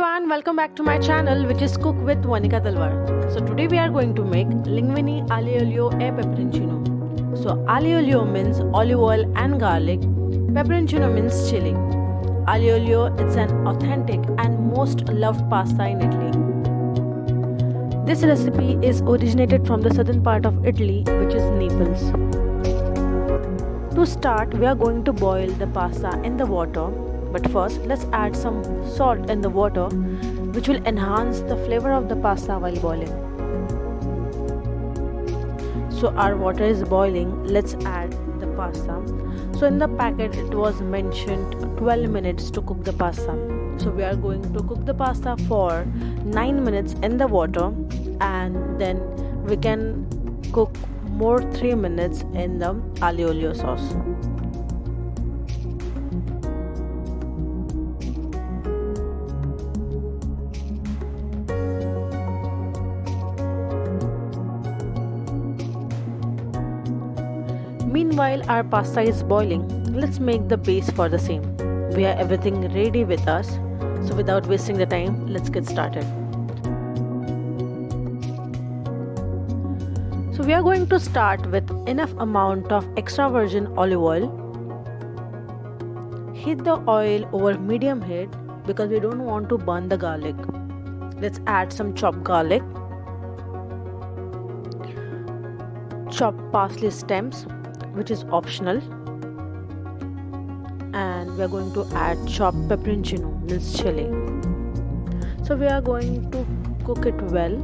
everyone, welcome back to my channel which is Cook with Monika Talwar. So today we are going to make Linguine Alio e pepperoncino. So alio means olive oil and garlic, pepperoncino means chili. Alio it's an authentic and most loved pasta in Italy. This recipe is originated from the southern part of Italy, which is Naples. To start, we are going to boil the pasta in the water. But first, let's add some salt in the water, which will enhance the flavor of the pasta while boiling. So our water is boiling, let's add the pasta. So in the packet it was mentioned 12 minutes to cook the pasta. So we are going to cook the pasta for 9 minutes in the water, and then we can cook more 3 minutes in the olio sauce. Meanwhile, our pasta is boiling. Let's make the base for the same. We have everything ready with us. So without wasting the time, let's get started. So we are going to start with enough amount of extra virgin olive oil. Heat the oil over medium heat because we don't want to burn the garlic. Let's add some chopped garlic, chopped parsley stems, which is optional, and we are going to add chopped pepperoncino, means chili. So we are going to cook it well.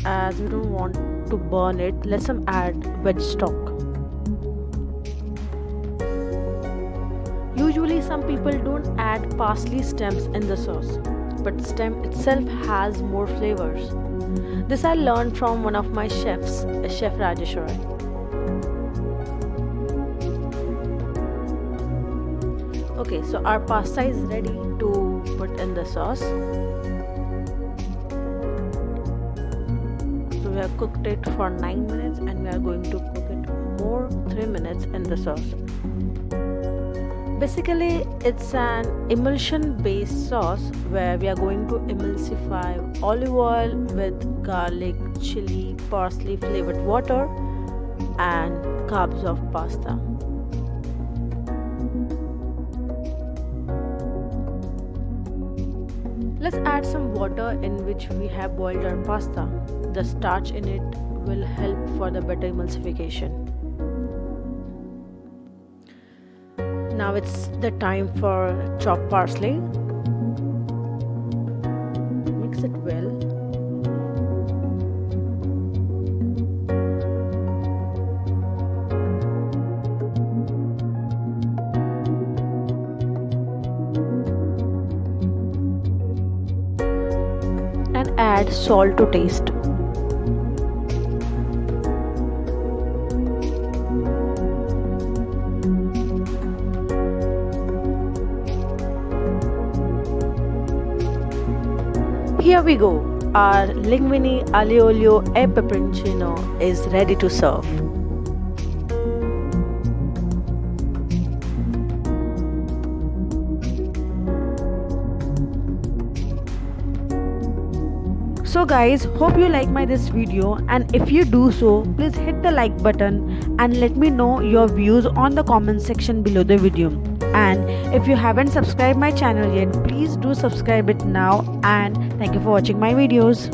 As we don't want to burn it, let's add veg stock. Usually some people don't add parsley stems in the sauce, but stem itself has more flavors. This I learned from one of my chefs, Chef Rajeshwari. Okay, so our pasta is ready to put in the sauce. So we have cooked it for 9 minutes and we are going to cook it more 3 minutes in the sauce. Basically, it's an emulsion-based sauce where we are going to emulsify olive oil with garlic, chili, parsley flavored water and carbs of pasta. Let's add some water in which we have boiled our pasta. The starch in it will help for the better emulsification. Now it's the time for chopped parsley. Mix it well. And add salt to taste. Here we go, our Linguine Alio e pepperoncino is ready to serve. So guys, hope you like this video, and if you do so, please hit the like button and let me know your views on the comment section below the video. And if you haven't subscribed my channel yet, please do subscribe it now, and thank you for watching my videos.